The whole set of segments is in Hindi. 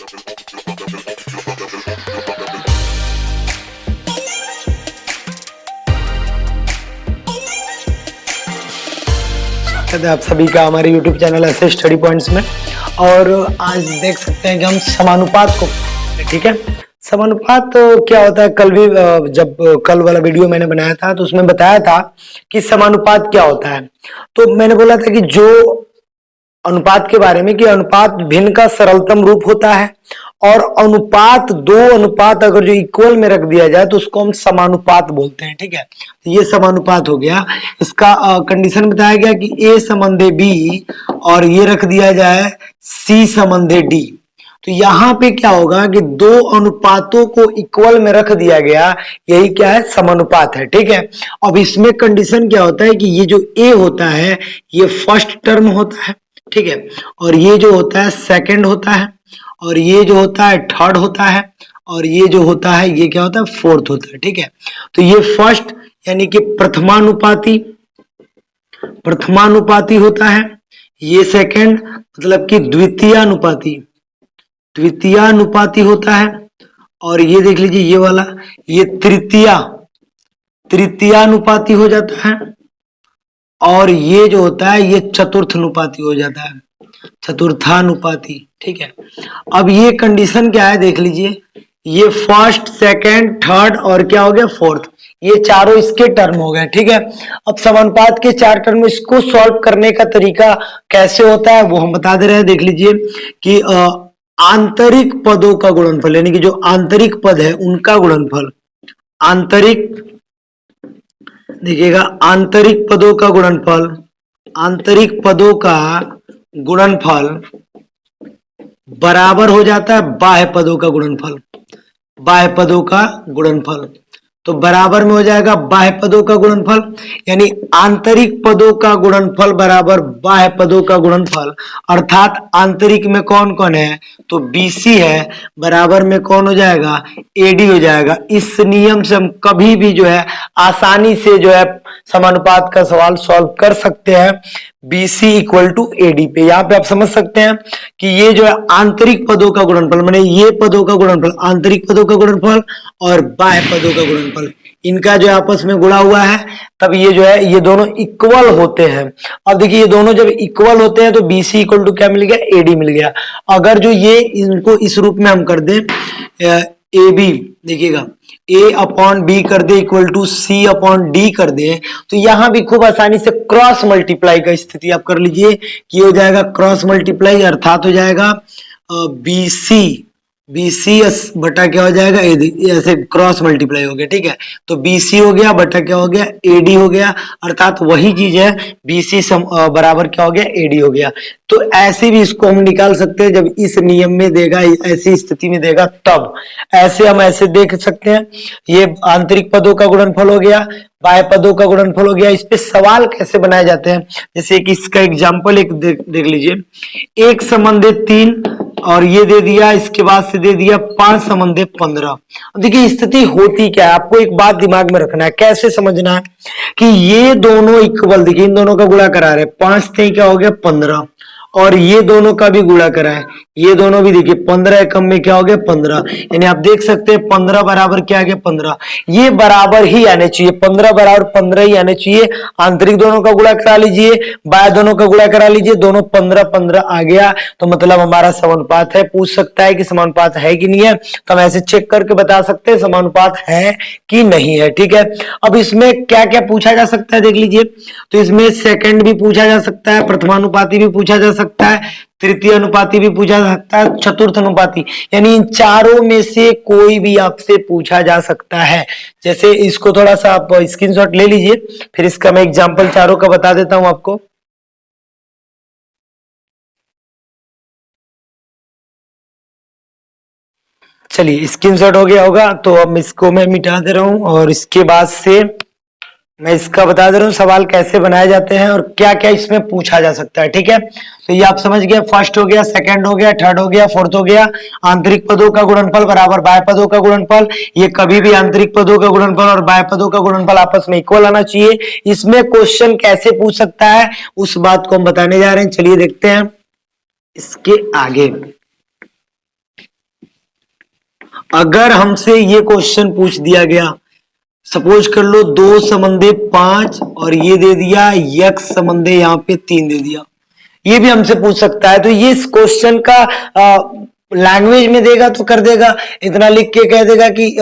आप सभी का हमारे YouTube चैनल ऐसे स्टडी पॉइंट्स में। और आज देख सकते हैं कि हम समानुपात को, ठीक है, समानुपात क्या होता है। कल भी जब कल वाला वीडियो मैंने बनाया था तो उसमें बताया था कि समानुपात क्या होता है। तो मैंने बोला था कि जो अनुपात के बारे में कि अनुपात भिन्न का सरलतम रूप होता है और अनुपात दो अनुपात अगर जो इक्वल में रख दिया जाए तो उसको हम समानुपात बोलते हैं, ठीक है। तो ये समानुपात हो गया। इसका कंडीशन बताया गया कि ए संबंधे बी और ये रख दिया जाए सी संबंधे डी। तो यहाँ पे क्या होगा कि दो अनुपातों को इक्वल में रख दिया गया, यही क्या है, समानुपात है, ठीक है। अब इसमें कंडीशन क्या होता है कि ये जो ए होता है ये फर्स्ट टर्म होता है, ठीक है, और ये जो होता है सेकंड होता है, और ये जो होता है थर्ड होता है, और ये जो होता है ये क्या होता है, फोर्थ होता है, ठीक है। तो ये फर्स्ट यानी कि प्रथमानुपाती होता है, ये सेकंड मतलब कि द्वितीयानुपाती होता है, और ये देख लीजिए ये वाला ये तृतीयानुपाती हो जाता है, और ये जो होता है ये चतुर्थानुपाती हो जाता है, चतुर्थानुपाती, ठीक है। अब ये कंडीशन क्या है देख लीजिए, ये फर्स्ट सेकंड थर्ड और क्या हो गया फोर्थ, ये चारों इसके टर्म हो गए, ठीक है। अब समानुपात के चार टर्म, इसको सॉल्व करने का तरीका कैसे होता है वो हम बता दे रहे हैं। देख लीजिए कि आंतरिक पदों का गुणनफल यानी कि जो आंतरिक पद है उनका गुणनफल, देखिएगा आंतरिक पदों का गुणनफल बराबर हो जाता है बाह्य पदों का गुणनफल। तो बराबर में हो जाएगा बाह्य पदों का गुणनफल, यानी आंतरिक पदों का गुणनफल बराबर बाह्य पदों का गुणनफल, अर्थात आंतरिक में कौन कौन है तो BC है, बराबर में कौन हो जाएगा AD हो जाएगा। इस नियम से हम कभी भी जो है आसानी से जो है समानुपात का सवाल सॉल्व कर सकते हैं BC इक्वल टू AD पे। यहाँ पे आप समझ सकते हैं कि ये जो है आंतरिक पदों का गुणनफल, माने ये पदों का गुणनफल, आंतरिक पदों का गुणनफल और बाह्य पदों का गुणनफल, इनका जो आपस में गुणा हुआ है तब ये जो है ये दोनों इक्वल होते हैं। अब देखिए ये दोनों जब इक्वल होते हैं तो BC इक्वल टू क्या मिल गया, AD मिल गया। अगर जो ये इनको इस रूप में हम कर दें AB, देखिएगा A/B कर दे इक्वल टू C/D कर दे, तो यहां भी खूब आसानी से क्रॉस मल्टीप्लाई का स्थिति आप कर लीजिए कि हो जाएगा क्रॉस मल्टीप्लाई, अर्थात हो जाएगा BC बटा क्या हो जाएगा AD, ऐसे क्रॉस मल्टीप्लाई हो गया, ठीक है। तो BC हो गया बटा क्या हो गया AD हो गया, अर्थात वही चीज है BC बराबर क्या हो गया AD हो गया। तो ऐसे भी इसको हम निकाल सकते हैं जब इस नियम में देगा, ऐसी स्थिति में देगा तब ऐसे हम ऐसे देख सकते हैं। ये आंतरिक पदों का गुणनफल हो गया, बाह्य पदों का गुणनफल हो गया। इस पे सवाल कैसे बनाए जाते हैं, जैसे कि इसका एग्जांपल एक देख लीजिए, एक संबंधे 3 और ये दे दिया, इसके बाद से दे दिया 5 संबंधे 15। देखिए स्थिति होती क्या है, आपको एक बात दिमाग में रखना है, कैसे समझना है कि ये दोनों इक्वल, देखिए इन दोनों का गुणा करा रहे, 5 थे क्या हो गया 15, और ये दोनों का भी गुणा करा है, ये दोनों भी देखिए 15 कम में क्या हो गया 15, यानी आप देख सकते हैं 15 बराबर क्या आ गया 15, ये बराबर ही आने चाहिए, 15 बराबर 15 ही आने चाहिए। आंतरिक दोनों का गुणा करा लीजिए, बाह्य दोनों का गुणा करा लीजिए, दोनों 15 15 आ गया, तो मतलब हमारा समानुपात है। पूछ सकता है कि समानुपात है कि नहीं है, तो हम ऐसे चेक करके बता सकते हैं समानुपात है कि नहीं है, ठीक है। अब इसमें क्या क्या पूछा जा सकता है देख लीजिए, तो इसमें सेकंड भी पूछा जा सकता है, प्रथमानुपाती भी पूछा जा सकता है, तृतीय अनुपाती भी पूछा जा सकता है, चतुर्थ अनुपाती, यानी इन चारों में से कोई भी आपसे पूछा जा सकता है। जैसे इसको थोड़ा सा आप स्क्रीनशॉट ले लीजिए, फिर इसका मैं एग्जांपल चारों का बता देता हूं आपको। चलिए स्क्रीनशॉट हो गया होगा, तो अब इसको मैं मिटा दे रहा हूं और इसके बाद से मैं इसका बता दे रहा हूँ सवाल कैसे बनाए जाते हैं और क्या क्या इसमें पूछा जा सकता है, ठीक है। तो ये आप समझ गए, फर्स्ट हो गया, सेकंड हो गया, थर्ड हो गया, फोर्थ हो गया। आंतरिक पदों का गुणनफल बराबर बाह्य पदों का गुणनफल, ये कभी भी आंतरिक पदों का गुणनफल और बाह्य पदों का गुणनफल आपस में इक्वल आना चाहिए। इसमें क्वेश्चन कैसे पूछ सकता है उस बात को हम बताने जा रहे हैं, चलिए देखते हैं इसके आगे। अगर हमसे ये क्वेश्चन पूछ दिया गया, सपोज कर लो 2 समंदे 5 और ये दे दिया, यक्स समंदे यहाँ पे 3 दे दिया, ये भी हमसे पूछ सकता है। तो ये इस क्वेश्चन का लैंग्वेज में देगा तो कर देगा, इतना लिख के कह देगा कि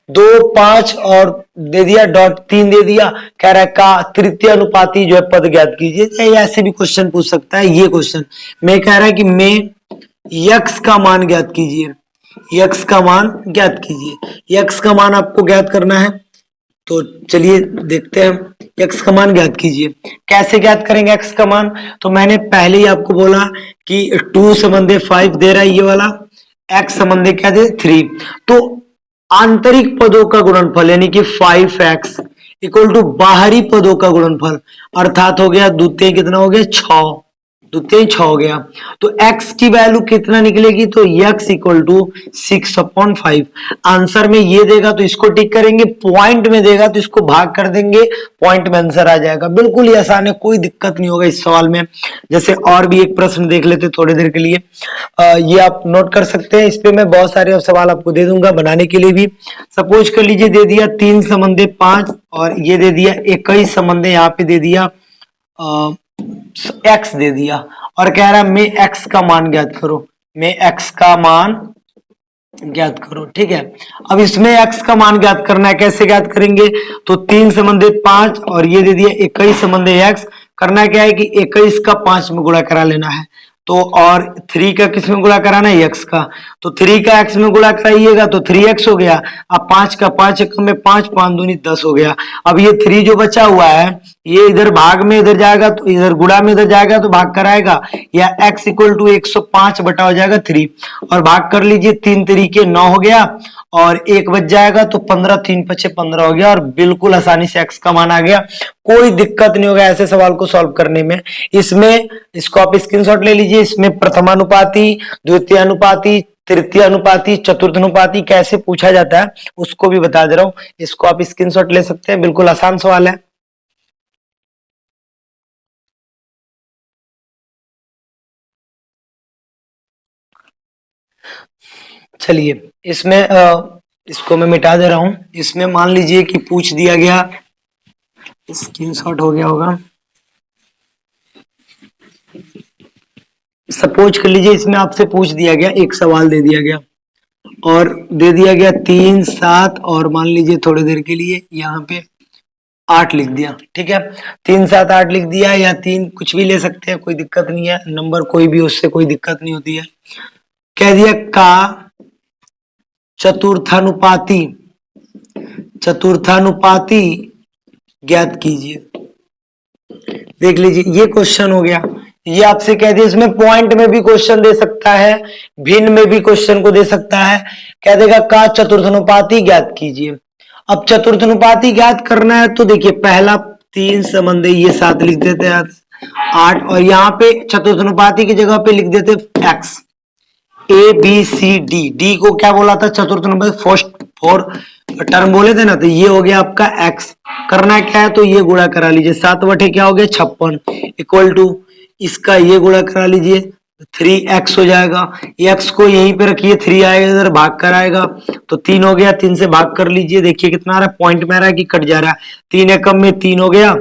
2 5 और दे दिया डॉट 3 दे दिया, कह रहा है का तृतीय अनुपाती जो है पद ज्ञात कीजिए। ऐसे भी क्वेश्चन पूछ सकता है। ये क्वेश्चन मैं कह रहा है कि मैं यक्स का मान ज्ञात कीजिए, यक्स का मान ज्ञात कीजिए। यक्स का मान आपको ज्ञात करना है, तो चलिए देखते हैं। एक्स का मान ज्ञात कीजिए। कैसे ज्ञात करेंगे एक्स का मान? तो मैंने पहले ही आपको बोला कि 2 समंदे 5 दे रहा है ये वाला, एक्स समंदे क्या दे 3, तो आंतरिक पदों का गुणनफल यानी कि 5x इक्वल टू बाहरी पदों का गुणनफल, अर्थात हो गया द्वितीय कितना हो गया 6, द्वितीय 6 हो गया। तो x की वैल्यू कितना निकलेगी? तो x इक्वल टू 6/5। आंसर में ये देगा तो इसको टिक करेंगे, पॉइंट में देगा तो इसको भाग कर देंगे, पॉइंट में आंसर आ जाएगा। बिल्कुल ही आसान है, कोई दिक्कत नहीं होगा इस सवाल में। जैसे और भी एक प्रश्न देख लेते थोड़ी देर के लिए, ये आप नोट कर सकते हैं। इस पे मैं बहुत सारे सवाल आपको दे दूंगा बनाने के लिए भी। सपोज कर लीजिए दे दिया 3 समंदे 5 और ये दे दिया 21 समंदे, यहाँ पे दे दिया एक्स दे दिया और कह रहा है मैं एक्स का मान ज्ञात करो, मैं एक्स का मान ज्ञात करो। ठीक है, अब इसमें एक्स का मान ज्ञात करना है, कैसे ज्ञात करेंगे? तो 3 समंदे 5 और ये दे दिया 21 समंदे एक्स, करना क्या है कि 21 का 5 में गुणा करा लेना है, तो और 3 का किस में गुणा कराना है? एक्स का, तो 3 का एक्स में गुणा कराइएगा तो 3x हो गया। अब 5 का 5 एकम में 5, 5 दूनी 10 हो गया। अब ये 3 जो बचा हुआ है ये इधर भाग में इधर जाएगा, तो इधर गुणा में इधर जाएगा तो भाग कराएगा, या x इक्वल टू 105 बटा हो जाएगा 3 और भाग कर लीजिए, 3 तरीके 9 हो गया और 1 बच जाएगा तो 15, 3 पचे 15 हो गया और बिल्कुल आसानी से x का मान आ गया। कोई दिक्कत नहीं होगा ऐसे सवाल को सॉल्व करने में। इसमें इसको आप स्क्रीनशॉट ले लीजिए, इसमें प्रथमानुपाती, द्वितीय अनुपाती, तृतीय अनुपाती, चतुर्थ अनुपाती कैसे पूछा जाता है उसको भी बता दे रहा हूं, इसको आप स्क्रीनशॉट ले सकते हैं, बिल्कुल आसान सवाल है। चलिए इसमें इसको मैं मिटा दे रहा हूं। इसमें मान लीजिए कि पूछ दिया गया, स्क्रीनशॉट हो गया होगा, सपोज कर लीजिए इसमें आपसे पूछ दिया गया, एक सवाल दे दिया गया और दे दिया गया 3 7 और मान लीजिए थोड़ी देर के लिए यहाँ पे 8 लिख दिया। ठीक है, 3 7 8 लिख दिया या 3 कुछ भी ले सकते हैं, कोई दिक्कत नहीं है, नंबर कोई भी उससे कोई दिक्कत नहीं होती है। कह दिया का चतुर्थानुपाती, चतुर्थानुपाती ज्ञात कीजिए। देख लीजिए ये क्वेश्चन हो गया, ये आपसे कह दिया, इसमें पॉइंट में भी क्वेश्चन दे सकता है, भिन्न में भी क्वेश्चन को दे सकता है। कह देगा का चतुर्थानुपाती ज्ञात कीजिए। अब चतुर्थानुपाती ज्ञात करना है तो देखिए पहला 3 समंदे ये 7 लिख देते हैं 8 और यहाँ पे चतुर्थानुपाती की जगह पे लिख देते x, A B C D, D को क्या बोला था? चतुर्थानुपाती फर्स्ट 4 टर्म बोले थे ना, तो ये हो गया आपका एक्स। करना क्या है? तो ये गुणा करा लीजिए, 7 बटे क्या हो गया 56 इक्वल टू इसका ये गुणा करा लीजिए 3x हो जाएगा। x को यहीं पे रखिए, 3 आएगा इधर भाग कर आएगा तो 3 हो गया, 3 से भाग कर लीजिए, देखिए कितना आ रहा है, पॉइंट में आ रहा है कि कट जा रहा है, 3 एकम में 3 हो गया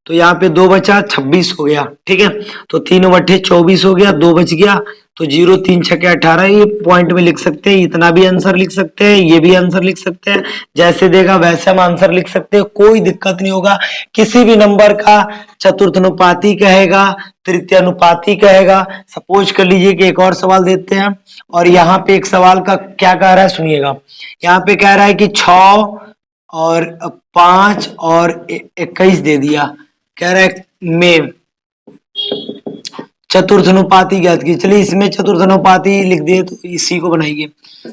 तो यहाँ पे 2 बचा 26 हो गया। ठीक है, तो 3 बटे 24 हो गया, 2 बच गया तो 0 3 छके 18, ये पॉइंट में लिख सकते हैं, इतना भी आंसर लिख सकते हैं, ये भी आंसर लिख सकते हैं, जैसे देगा वैसे हम आंसर लिख सकते हैं, कोई दिक्कत नहीं होगा। किसी भी नंबर का चतुर्थानुपाती कहेगा, तृतीय अनुपाती कहेगा। सपोज कर लीजिए कि एक और सवाल देते हैं और यहाँ पे एक सवाल का क्या कह रहा है सुनिएगा, यहाँ पे कह रहा है कि 6 और 5 और 21 दे दिया, कह रहा है में चतुर्थानुपाती ज्ञात कीजिए। चलिए इसमें चतुर्थानुपाती लिख दिए तो इसी को बनाइए,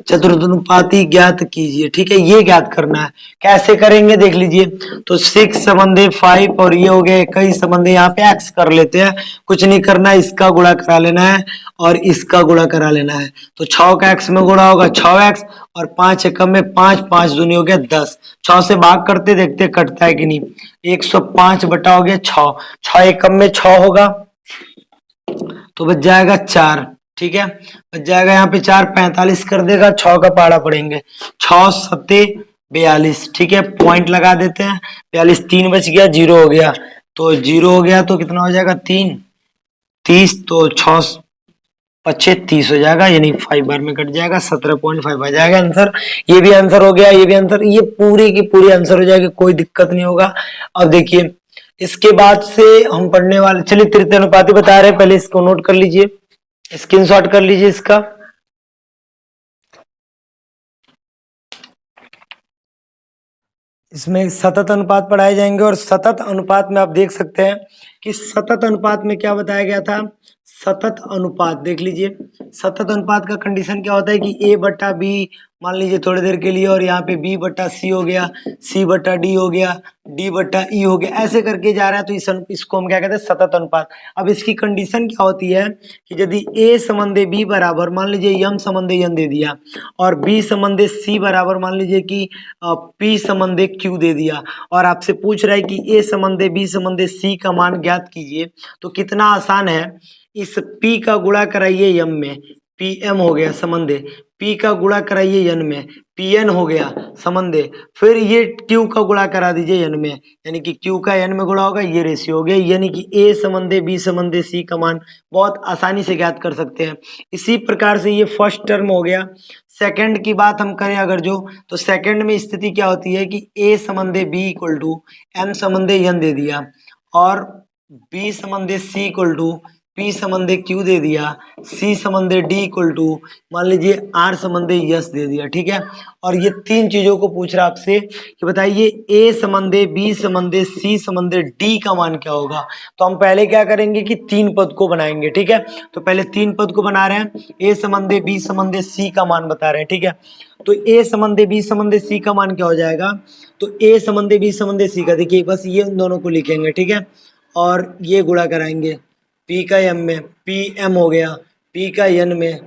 चतुर्थानुपाती ज्ञात कीजिए। ठीक है, ये ज्ञात करना है, कैसे करेंगे देख लीजिए। तो 6 समंदे 5 और ये हो गया 21 समंदे, यहाँ पे x कर लेते हैं, कुछ नहीं करना, इसका गुणा करा लेना है और इसका गुणा करा लेना है। तो 6 का x में गुणा होगा 6x और 5 एकम में 5, 5 दूनी हो गया 10, 6 से भाग करते देखते कटता है कि नहीं, 105 बटा हो गया 6, 6 एकम में 6 होगा तो बच जाएगा 4, ठीक है, बच जाएगा यहाँ पे 4, 45 कर देगा, 6 का पहाड़ा पड़ेंगे, 6 सत्ते 42। ठीक है, पॉइंट लगा देते हैं, 42, 3 बच गया, 0 हो गया, तो 0 हो गया तो कितना हो जाएगा 3, 30, तो 6 पच्चे 30 हो जाएगा, यानी 5 बार में कट जाएगा, 17.5 आ जाएगा आंसर। ये भी आंसर हो गया, ये भी आंसर, ये पूरी की पूरी आंसर हो जाएगी, कोई दिक्कत नहीं होगा। अब देखिए इसके बाद से हम पढ़ने वाले, चलिए तृतीय अनुपाती बता रहे हैं, पहले इसको नोट कर लीजिए, स्क्रीनशॉट कर लीजिए इसका। इसमें सतत अनुपात पढ़ाए जाएंगे, और सतत अनुपात में आप देख सकते हैं कि सतत अनुपात में क्या बताया गया था। सतत अनुपात देख लीजिए, सतत अनुपात का कंडीशन क्या होता है कि ए बट्टा बी मान लीजिए थोड़ी देर के लिए, और यहाँ पे बी बट्टा सी हो गया, सी बट्टा डी हो गया, डी बट्टा ई हो गया, ऐसे करके जा रहा है, तो इसको हम क्या कहते हैं सतत अनुपात। अब इसकी कंडीशन क्या होती है कि यदि ए संबंधे बी बराबर मान लीजिए यम संबंधे यन दे दिया, और बी संबंधे सी बराबर मान लीजिए कि पी संबंधे क्यू दे दिया, और आपसे पूछ रहा है कि ए संबंधे बी संबंधे सी का मान ज्ञात कीजिए, तो कितना आसान है, इस P का गुणा कराइए यम में, PM हो गया संबंधे, P का गुणा कराइए यन में, PN हो गया संबंधे, फिर ये Q का गुणा करा दीजिए यन में, यानी कि Q का n में गुणा होगा, ये रेशियो हो गया, यानी कि A संबंधे B संबंधे C का मान बहुत आसानी से ज्ञात कर सकते हैं। इसी प्रकार से ये फर्स्ट टर्म हो गया। सेकंड की बात हम करें अगर जो, तो सेकंड में स्थिति क्या होती है कि A संबंधे B इक्वल टू M संबंधे n दे दिया, और B संबंधे C इक्वल टू P संबंधे Q दे दिया, C संबंधे D इक्वल टू मान लीजिए R संबंधे यस दे दिया। ठीक है, और ये तीन चीजों को पूछ रहा आपसे कि बताइए A संबंधे B संबंधे C संबंधे D का मान क्या होगा। तो हम पहले क्या करेंगे कि तीन पद को बनाएंगे। ठीक है, तो पहले तीन पद को बना रहे हैं, A संबंधे B संबंधे C का मान बता रहे हैं। ठीक है, तो A संबंधे B संबंधे C का मान क्या हो जाएगा, तो A संबंधे B संबंधे C का, देखिए बस ये उन दोनों को लिखेंगे। ठीक है, और ये गुणा कराएंगे, P का M में PM हो गया, P का N में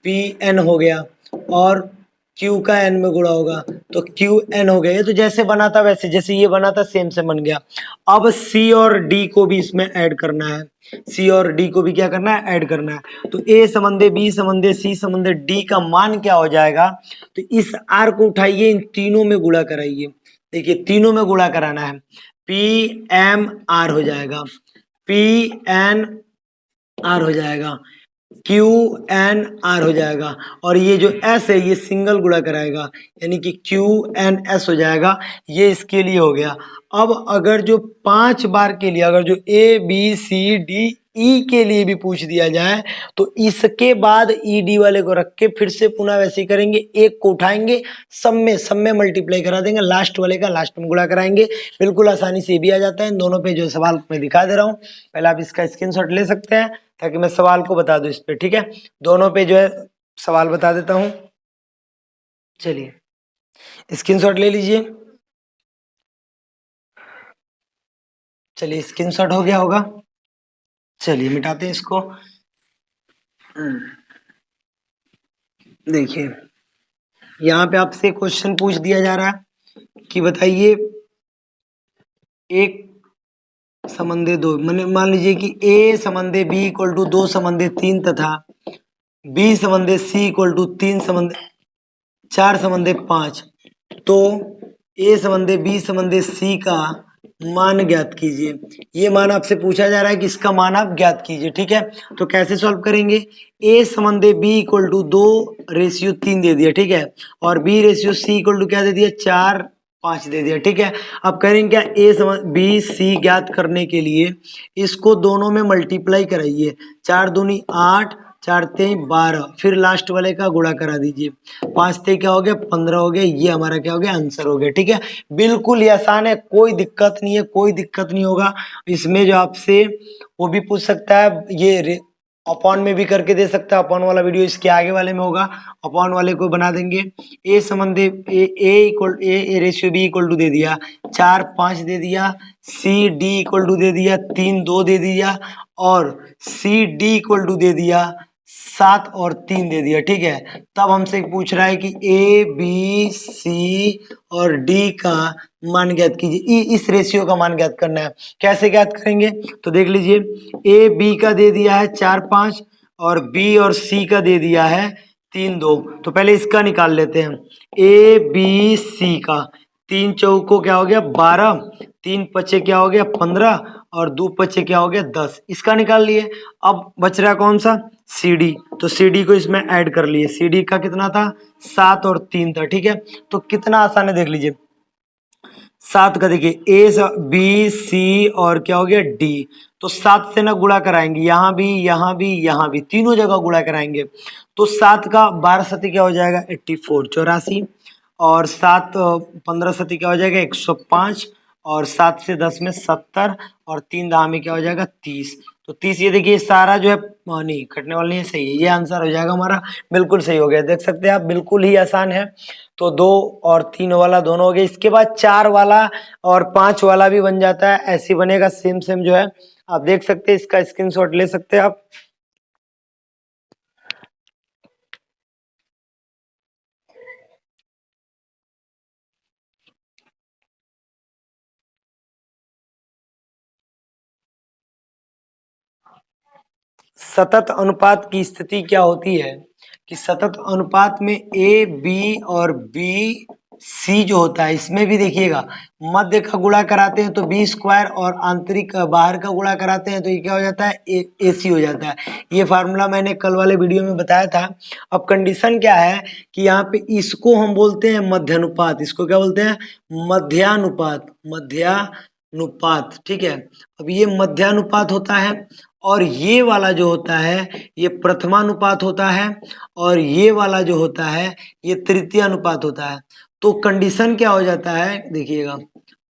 PN हो गया, और Q का N में गुणा होगा तो QN हो गया। ये तो जैसे बना था वैसे, जैसे ये बना था सेम से बन गया। अब C और D को भी इसमें ऐड करना है, C और D को भी क्या करना है, ऐड करना है। तो A संबंधे B संबंधे C संबंधे D का मान क्या हो जाएगा, तो इस R को उठाइए, इन तीनों में गुणा कराइए। देखिए तीनों में गुणा कराना है, PMR हो जाएगा, PNR हो जाएगा, QNR हो जाएगा, और ये जो S है ये सिंगल गुणा कराएगा, यानी कि QNS हो जाएगा। ये इसके लिए हो गया। अब अगर जो 5 बार के लिए, अगर जो ABCDE के लिए भी पूछ दिया जाए, तो इसके बाद ED वाले को रख के फिर से पुनः वैसे ही करेंगे, एक को उठाएंगे, सब में मल्टीप्लाई करा देंगे, लास्ट वाले का लास्ट में गुणा कराएंगे। बिल्कुल आसानी से भी आ जाता है। इन दोनों पे जो सवाल मैं दिखा दे रहा हूँ, पहले आप इसका स्क्रीनशॉट ले सकते हैं ताकि मैं सवाल को बता दूं इस पे। ठीक है, दोनों पे जो है सवाल बता देता हूं। चलिए स्क्रीनशॉट ले लीजिए, चलिए स्क्रीनशॉट हो गया होगा। चलिए मिटाते हैं इसको। देखिए यहाँ पे आपसे क्वेश्चन पूछ दिया जा रहा है कि बताइए एक संबंधे दो, मान लीजिए कि A संबंधे B इक्वल टू 2 संबंधे 3 तथा B संबंधे C इक्वल टू 3 संबंधे 4 संबंधे 5, तो A संबंधे B संबंधे C का मान ज्ञात कीजिए। ये मान आपसे पूछा जा रहा है कि इसका मान आप ज्ञात कीजिए। ठीक है, तो कैसे सॉल्व करेंगे, A संबंधे B इक्वल टू 2:3 दे दिया। ठीक है, और B:C इक्वल टू क्या दे दिया, 4:5 दे दिया। ठीक है, अब करेंगे क्या, B C ज्ञात करने के लिए इसको दोनों में मल्टीप्लाई कराइए, 4 दूनी 8, 4 तेई 12, फिर लास्ट वाले का गुणा करा दीजिए, 5 तेई क्या हो गया 15 हो गया। ये हमारा क्या हो गया, आंसर हो गया। ठीक है, बिल्कुल ही आसान है, कोई दिक्कत नहीं है, कोई दिक्कत नहीं होगा। इसमें जो आपसे वो भी पूछ सकता है, ये अपॉन में भी करके दे सकता है, अपॉन वाला वीडियो इसके आगे वाले में होगा, अपॉन वाले को बना देंगे। ए संबंधे A ratio B equal to दे दिया, 4:5 दे दिया, सी डी इक्वल टू दे दिया, 3:2 दे दिया, और सी डी इक्वल टू दे दिया 7 और 3 दे दिया। ठीक है, तब हमसे पूछ रहा है कि ए बी सी और डी का मान ज्ञात कीजिए, इस रेशियो का मान ज्ञात करना है। कैसे ज्ञात करेंगे, तो देख लीजिए, ए बी का दे दिया है 4:5, और बी और सी का दे दिया है 3 2। तो पहले इसका निकाल लेते हैं, ए बी सी का। 3 चौको क्या हो गया 12, 3 पचे क्या हो गया 15 और 2 पचे क्या हो गया 10। इसका निकाल लिए। अब बच रहा कौन सा, सी डी। तो सी डी को इसमें ऐड कर लिए। सी डी का कितना था 7 और 3 था, ठीक है। तो कितना आसान है देख लीजिए। 7 का देखिए ए बी सी और क्या हो गया डी। तो 7 से ना गुणा कराएंगे, यहाँ भी यहाँ भी यहाँ भी तीनों जगह गुणा कराएंगे। तो 7 का 12 सती क्या हो जाएगा 84 84। और 7 15 सती क्या हो जाएगा 105। और 7 से 10 में 70 और 3 दाह में क्या हो जाएगा 30। तो 30 ये देखिए सारा जो है नहीं कटने वाला नहीं है, सही है, ये आंसर हो जाएगा हमारा। बिल्कुल सही हो गया, देख सकते हैं आप, बिल्कुल ही आसान है। तो 2 और 3 वाला दोनों हो गए। इसके बाद 4 वाला और 5 वाला भी बन जाता है, ऐसे बनेगा सेम सेम जो है। आप देख सकते हैं, इसका स्क्रीनशॉट ले सकते हैं आप। सतत अनुपात की स्थिति क्या होती है कि सतत अनुपात में ए बी और बी सी जो होता है, इसमें भी देखिएगा मध्य का गुणा कराते हैं तो बी स्क्वायर और आंतरिक बाहर का गुणा कराते हैं तो ये क्या हो जाता है ए सी हो जाता है। ये फार्मूला मैंने कल वाले वीडियो में बताया था। अब कंडीशन क्या है कि यहाँ पे इसको हम बोलते हैं मध्यानुपात। इसको क्या बोलते हैं मध्यानुपात, मध्यानुपात, ठीक है। अब ये मध्यानुपात होता है और ये वाला जो होता है ये प्रथमानुपात होता है और ये वाला जो होता है ये तृतीय अनुपात होता है। तो कंडीशन क्या हो जाता है देखिएगा,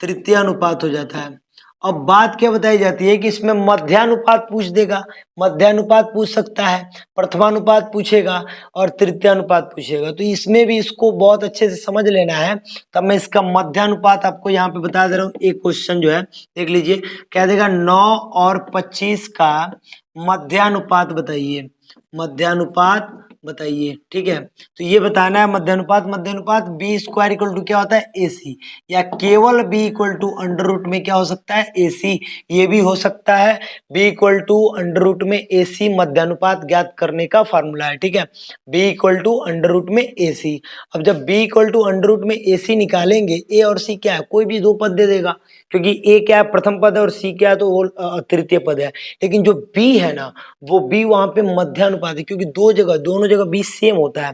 तृतीय अनुपात हो जाता है। अब बात क्या बताई जाती है कि इसमें मध्यानुपात पूछ देगा, मध्यानुपात पूछ सकता है, प्रथमानुपात पूछेगा और तृतीयानुपात पूछेगा। तो इसमें भी इसको बहुत अच्छे से समझ लेना है। तब मैं इसका मध्यानुपात आपको यहाँ पे बता दे रहा हूँ। एक क्वेश्चन जो है देख लीजिए, कह देगा 9 और 25 का मध्यानुपात बताइए, मध्यानुपात बताइए, ठीक है। तो ये बताना है मध्यानुपात। मध्यानुपात बी स्क्वायर इक्वल टू क्या होता है ए सी, या केवल B equal to under root में क्या हो सकता है ए सी, ये भी हो सकता है। B equal to under root में ए सी मध्यानुपात ज्ञात करने का फॉर्मूला है, ठीक है। B equal to under root में ए सी। अब जब B equal to under root में ए सी निकालेंगे, ए और सी क्या है, कोई भी 2 पद दे देगा, क्योंकि ए क्या है प्रथम पद है और सी क्या है तो वो तृतीय पद है। लेकिन जो बी है ना वो बी वहां पे मध्यानुपात है, क्योंकि दोनों जगह बी सेम होता है।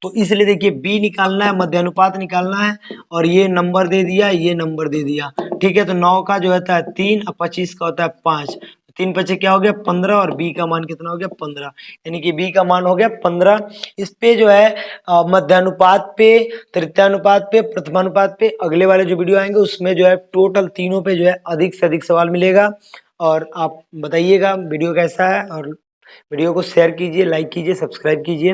तो इसलिए देखिए बी निकालना है, मध्यानुपात निकालना है और ये नंबर दे दिया, ये नंबर दे दिया, ठीक है। तो 9 का जो होता है 3 और 25 का होता है 5। 3 पचे क्या हो गया 15 और बी का मान कितना हो गया 15, यानी कि बी का मान हो गया 15। इस पे जो है मध्यानुपात पे, तृतीयानुपात पे, प्रथमानुपात पे अगले वाले जो वीडियो आएंगे उसमें जो है टोटल तीनों पे जो है अधिक से अधिक सवाल मिलेगा। और आप बताइएगा वीडियो कैसा है और वीडियो को शेयर कीजिए, लाइक कीजिए, सब्सक्राइब कीजिए।